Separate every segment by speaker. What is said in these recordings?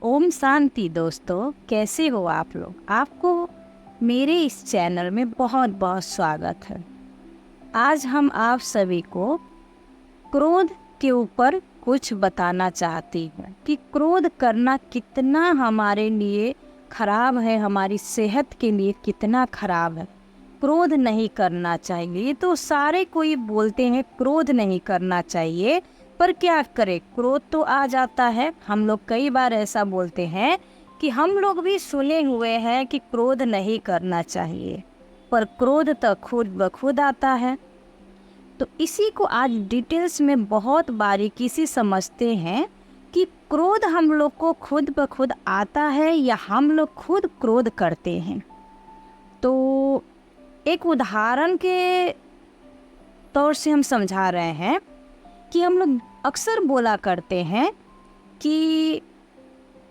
Speaker 1: ओम शांति दोस्तों, कैसे हो आप लोग। आपको मेरे इस चैनल में बहुत बहुत स्वागत है। आज हम आप सभी को क्रोध के ऊपर कुछ बताना चाहती हूँ कि क्रोध करना कितना हमारे लिए खराब है, हमारी सेहत के लिए कितना खराब है। क्रोध नहीं करना चाहिए। तो सारे कोई बोलते हैं क्रोध नहीं करना चाहिए, पर क्या करें, क्रोध तो आ जाता है। हम लोग कई बार ऐसा बोलते हैं कि हम लोग भी सुने हुए हैं कि क्रोध नहीं करना चाहिए, पर क्रोध तो खुद ब खुद आता है। तो इसी को आज डिटेल्स में बहुत बारीकी से समझते हैं कि क्रोध हम लोग को खुद ब खुद आता है या हम लोग खुद क्रोध करते हैं। तो एक उदाहरण के तौर से हम समझा रहे हैं कि हम लोग अक्सर बोला करते हैं कि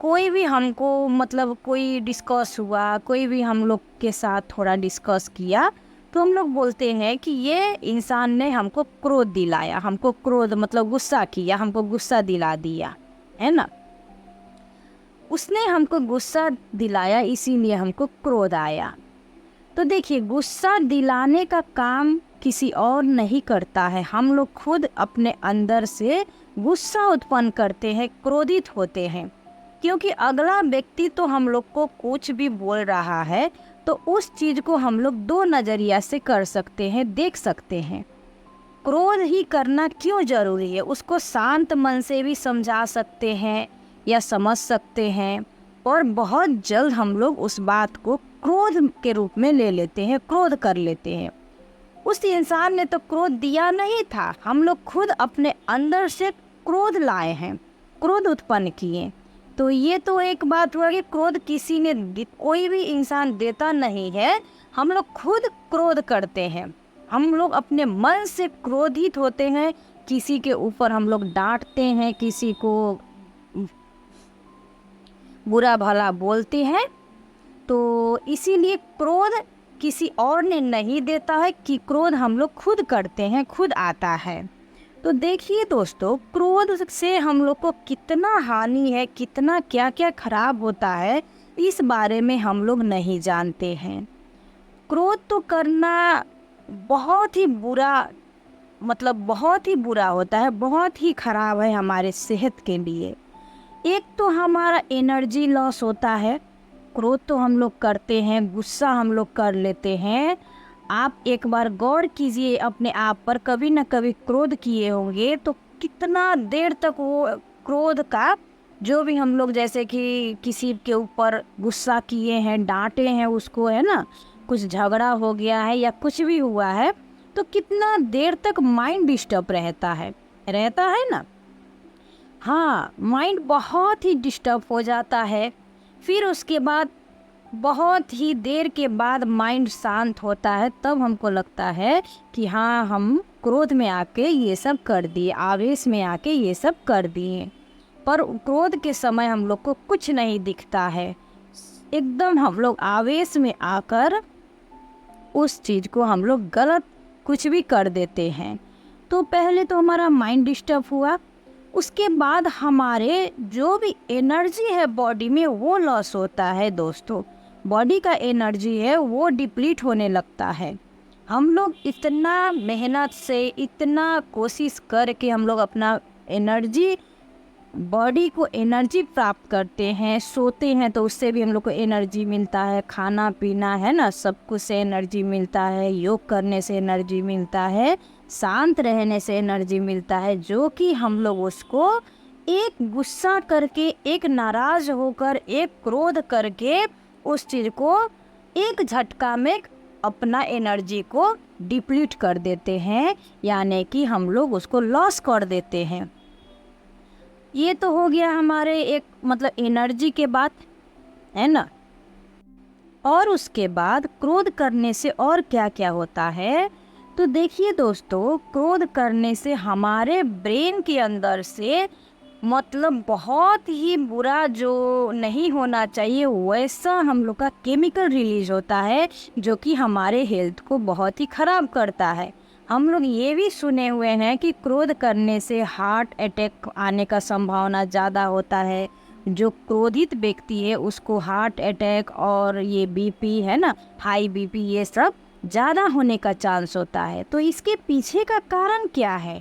Speaker 1: कोई भी हमको कोई डिस्कस हुआ, कोई भी हम लोग के साथ थोड़ा डिस्कस किया, तो हम लोग बोलते हैं कि ये इंसान ने हमको क्रोध दिलाया, हमको क्रोध गुस्सा किया, हमको गुस्सा दिला दिया, है ना। उसने हमको गुस्सा दिलाया, इसीलिए हमको क्रोध आया। तो देखिए, गुस्सा दिलाने का काम किसी और नहीं करता है। हम लोग खुद अपने अंदर से गुस्सा उत्पन्न करते हैं, क्रोधित होते हैं, क्योंकि अगला व्यक्ति तो हम लोग को कुछ भी बोल रहा है, तो उस चीज़ को हम लोग दो नज़रिया से कर सकते हैं, देख सकते हैं। क्रोध ही करना क्यों ज़रूरी है, उसको शांत मन से भी समझा सकते हैं या समझ सकते हैं, और बहुत जल्द हम लोग उस बात को क्रोध के रूप में ले लेते हैं, क्रोध कर लेते हैं। उस इंसान ने तो क्रोध दिया नहीं था, हम लोग खुद अपने अंदर से क्रोध लाए हैं, क्रोध उत्पन्न किए। तो ये तो एक बात हुआ कि क्रोध किसी ने कोई भी इंसान देता नहीं है, हम लोग खुद क्रोध करते हैं। हम लोग अपने मन से क्रोधित होते हैं, किसी के ऊपर हम लोग डांटते हैं, किसी को बुरा भला बोलते हैं। तो इसीलिए क्रोध किसी और ने नहीं देता है, कि क्रोध हम लोग खुद करते हैं, खुद आता है। तो देखिए दोस्तों, क्रोध से हम लोग को कितना हानि है, कितना क्या क्या खराब होता है, इस बारे में हम लोग नहीं जानते हैं। क्रोध तो करना बहुत ही बुरा बहुत ही बुरा होता है, बहुत ही खराब है हमारे सेहत के लिए। एक तो हमारा एनर्जी लॉस होता है। क्रोध तो हम लोग करते हैं, गुस्सा हम लोग कर लेते हैं। आप एक बार गौर कीजिए अपने आप पर, कभी ना कभी क्रोध किए होंगे, तो कितना देर तक वो क्रोध का जो भी हम लोग, जैसे कि किसी के ऊपर गुस्सा किए हैं, डांटे हैं उसको, है ना, कुछ झगड़ा हो गया है या कुछ भी हुआ है, तो कितना देर तक माइंड डिस्टर्ब रहता है ना। हाँ, माइंड बहुत ही डिस्टर्ब हो जाता है। फिर उसके बाद बहुत ही देर के बाद माइंड शांत होता है, तब हमको लगता है कि हाँ, हम क्रोध में आके ये सब कर दिए, आवेश में आके ये सब कर दिए। पर क्रोध के समय हम लोग को कुछ नहीं दिखता है, एकदम हम लोग आवेश में आकर उस चीज़ को हम लोग गलत कुछ भी कर देते हैं। तो पहले तो हमारा माइंड डिस्टर्ब हुआ, उसके बाद हमारे जो भी एनर्जी है बॉडी में वो लॉस होता है दोस्तों। बॉडी का एनर्जी है वो डिप्लीट होने लगता है। हम लोग इतना मेहनत से, इतना कोशिश करके हम लोग अपना एनर्जी, बॉडी को एनर्जी प्राप्त करते हैं, सोते हैं तो उससे भी हम लोग को एनर्जी मिलता है, खाना पीना, है ना, सब कुछ से एनर्जी मिलता है, योग करने से एनर्जी मिलता है, शांत रहने से एनर्जी मिलता है, जो कि हम लोग उसको एक गुस्सा करके, एक नाराज़ होकर, एक क्रोध करके उस चीज़ को एक झटका में अपना एनर्जी को डिप्लीट कर देते हैं, यानी कि हम लोग उसको लॉस कर देते हैं। ये तो हो गया हमारे एक एनर्जी के बात, है ना। और उसके बाद क्रोध करने से और क्या क्या होता है, तो देखिए दोस्तों, क्रोध करने से हमारे ब्रेन के अंदर से बहुत ही बुरा, जो नहीं होना चाहिए वैसा हम लोग का केमिकल रिलीज होता है, जो कि हमारे हेल्थ को बहुत ही ख़राब करता है। हम लोग ये भी सुने हुए हैं कि क्रोध करने से हार्ट अटैक आने का संभावना ज़्यादा होता है, जो क्रोधित व्यक्ति है उसको हार्ट अटैक और ये बीपी है ना, हाई बीपी, ये सब ज़्यादा होने का चांस होता है। तो इसके पीछे का कारण क्या है?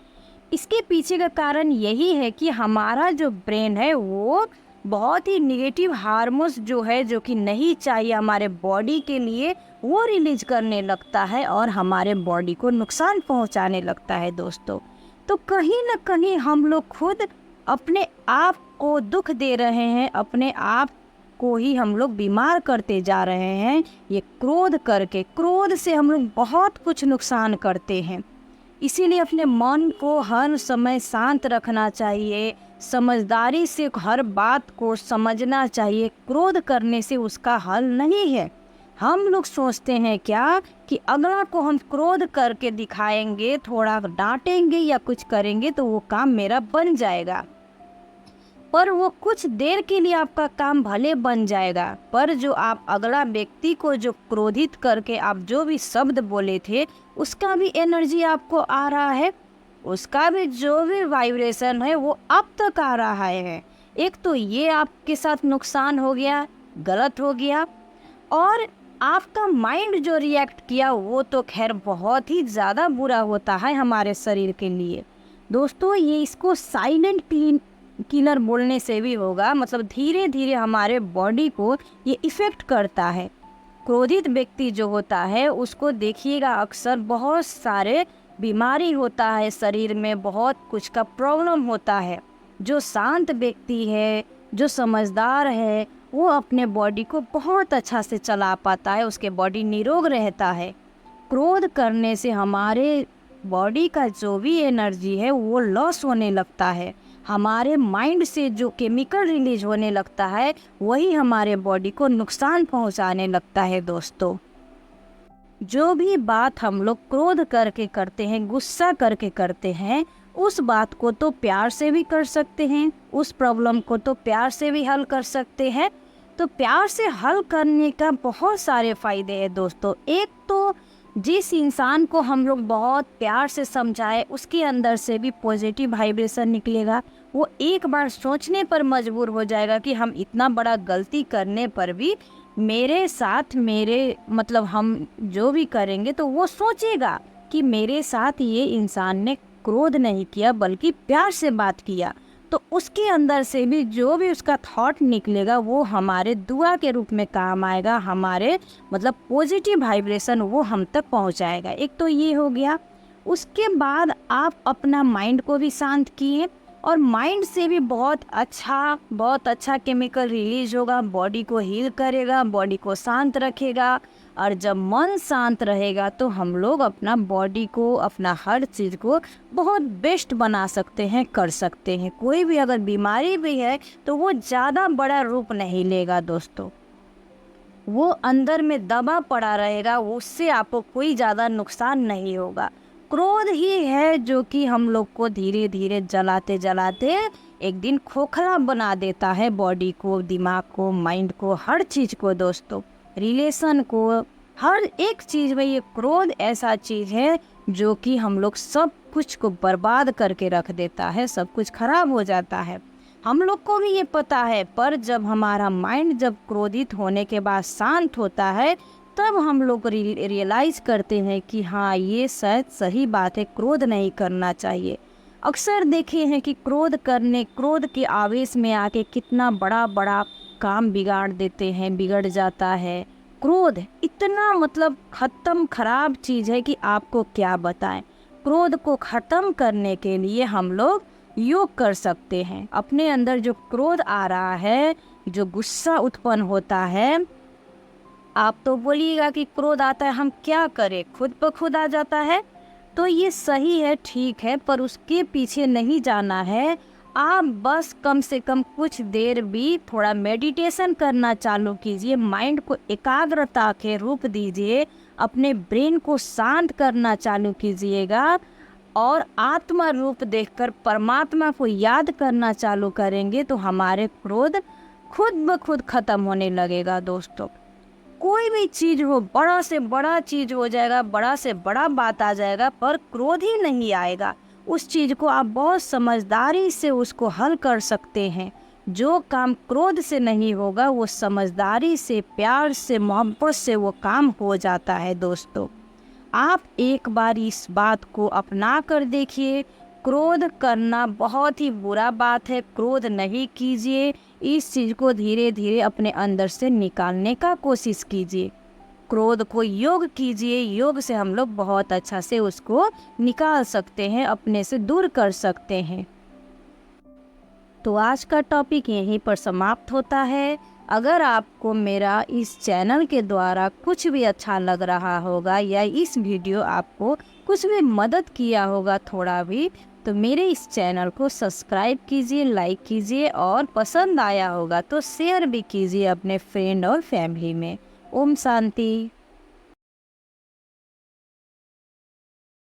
Speaker 1: इसके पीछे का कारण यही है कि हमारा जो ब्रेन है वो बहुत ही निगेटिव हार्मोन्स जो है, जो कि नहीं चाहिए हमारे बॉडी के लिए, वो रिलीज करने लगता है और हमारे बॉडी को नुकसान पहुंचाने लगता है दोस्तों। तो कहीं ना कहीं हम लोग खुद अपने आप को दुख दे रहे हैं, अपने आप को ही हम लोग बीमार करते जा रहे हैं। ये क्रोध करके, क्रोध से हम लोग बहुत कुछ नुकसान करते हैं। इसीलिए अपने मन को हर समय शांत रखना चाहिए, समझदारी से हर बात को समझना चाहिए। क्रोध करने से उसका हल नहीं है। हम लोग सोचते हैं क्या कि अगला को हम क्रोध करके दिखाएंगे, थोड़ा डांटेंगे या कुछ करेंगे तो वो काम मेरा बन जाएगा। पर वो कुछ देर के लिए आपका काम भले बन जाएगा, पर जो आप अगला व्यक्ति को जो क्रोधित करके आप जो भी शब्द बोले थे, उसका भी एनर्जी आपको आ रहा है, उसका भी जो भी वाइब्रेशन है वो अब तक आ रहा है। एक तो ये आपके साथ नुकसान हो गया, गलत हो गया, और आपका माइंड जो रिएक्ट किया वो तो खैर बहुत ही ज़्यादा बुरा होता है हमारे शरीर के लिए दोस्तों। ये इसको साइलेंट किलर बोलने से भी होगा, मतलब धीरे धीरे हमारे बॉडी को ये इफ़ेक्ट करता है। क्रोधित व्यक्ति जो होता है उसको देखिएगा अक्सर बहुत सारे बीमारी होता है, शरीर में बहुत कुछ का प्रॉब्लम होता है। जो शांत व्यक्ति है, जो समझदार है, वो अपने बॉडी को बहुत अच्छा से चला पाता है, उसके बॉडी निरोग रहता है। क्रोध करने से हमारे बॉडी का जो भी एनर्जी है वो लॉस होने लगता है। हमारे माइंड से जो केमिकल रिलीज होने लगता है वही हमारे बॉडी को नुकसान पहुंचाने लगता है दोस्तों। जो भी बात हम लोग क्रोध करके करते हैं, गुस्सा करके करते हैं, उस बात को तो प्यार से भी कर सकते हैं, उस प्रॉब्लम को तो प्यार से भी हल कर सकते हैं। तो प्यार से हल करने का बहुत सारे फ़ायदे हैं दोस्तों। एक तो जिस इंसान को हम लोग बहुत प्यार से समझाए उसके अंदर से भी पॉजिटिव वाइब्रेशन निकलेगा। वो एक बार सोचने पर मजबूर हो जाएगा कि हम इतना बड़ा गलती करने पर भी मेरे साथ मतलब हम जो भी करेंगे तो वो सोचेगा कि मेरे साथ ये इंसान ने क्रोध नहीं किया बल्कि प्यार से बात किया। तो उसके अंदर से भी जो भी उसका थॉट निकलेगा वो हमारे दुआ के रूप में काम आएगा, हमारे मतलब पॉजिटिव वाइब्रेशन वो हम तक पहुंचाएगा। एक तो ये हो गया। उसके बाद आप अपना माइंड को भी शांत किए, और माइंड से भी बहुत अच्छा केमिकल रिलीज होगा, बॉडी को हील करेगा, बॉडी को शांत रखेगा। और जब मन शांत रहेगा तो हम लोग अपना बॉडी को, अपना हर चीज़ को बहुत बेस्ट बना सकते हैं, कर सकते हैं। कोई भी अगर बीमारी भी है तो वो ज़्यादा बड़ा रूप नहीं लेगा दोस्तों, वो अंदर में दबा पड़ा रहेगा, उससे आपको कोई ज़्यादा नुकसान नहीं होगा। क्रोध ही है जो कि हम लोग को धीरे धीरे जलाते जलाते एक दिन खोखला बना देता है, बॉडी को, दिमाग को, माइंड को, हर चीज़ को दोस्तों, रिलेशन को, हर एक चीज़ में ये क्रोध ऐसा चीज़ है जो कि हम लोग सब कुछ को बर्बाद करके रख देता है, सब कुछ खराब हो जाता है। हम लोग को भी ये पता है, पर जब हमारा माइंड जब क्रोधित होने के बाद शांत होता है तब हम लोग रियलाइज़ करते हैं कि हाँ ये शायद सही बात है, क्रोध नहीं करना चाहिए। अक्सर देखे हैं कि क्रोध के आवेश में आके कितना बड़ा बड़ा काम बिगाड़ देते हैं, बिगड़ जाता है। क्रोध इतना मतलब खराब चीज़ है कि आपको क्या बताएं। क्रोध को ख़त्म करने के लिए हम लोग योग कर सकते हैं। अपने अंदर जो क्रोध आ रहा है, जो गुस्सा उत्पन्न होता है, आप तो बोलिएगा कि क्रोध आता है हम क्या करें, खुद ब खुद आ जाता है, तो ये सही है, ठीक है, पर उसके पीछे नहीं जाना है। आप बस कम से कम कुछ देर भी थोड़ा मेडिटेशन करना चालू कीजिए, माइंड को एकाग्रता के रूप दीजिए, अपने ब्रेन को शांत करना चालू कीजिएगा, और आत्मा रूप देखकर परमात्मा को याद करना चालू करेंगे तो हमारे क्रोध खुद ब खुद ख़त्म होने लगेगा दोस्तों। कोई भी चीज़ हो, बड़ा से बड़ा चीज़ हो जाएगा, बड़ा से बड़ा बात आ जाएगा, पर क्रोध ही नहीं आएगा। उस चीज़ को आप बहुत समझदारी से उसको हल कर सकते हैं। जो काम क्रोध से नहीं होगा वो समझदारी से, प्यार से, मोहब्बत से वो काम हो जाता है। दोस्तों, आप एक बार इस बात को अपना कर देखिए। क्रोध करना बहुत ही बुरा बात है, क्रोध नहीं कीजिए। इस चीज़ को धीरे धीरे अपने अंदर से निकालने का कोशिश कीजिए। क्रोध को योग कीजिए, योग से हम लोग बहुत अच्छा से उसको निकाल सकते हैं, अपने से दूर कर सकते हैं। तो आज का टॉपिक यहीं पर समाप्त होता है। अगर आपको मेरा इस चैनल के द्वारा कुछ भी अच्छा लग रहा होगा या इस वीडियो आपको कुछ भी मदद किया होगा थोड़ा भी, तो मेरे इस चैनल को सब्सक्राइब कीजिए, लाइक कीजिए और पसंद आया होगा तो शेयर भी कीजिए अपने फ्रेंड और फैमिली में। ओम शांति।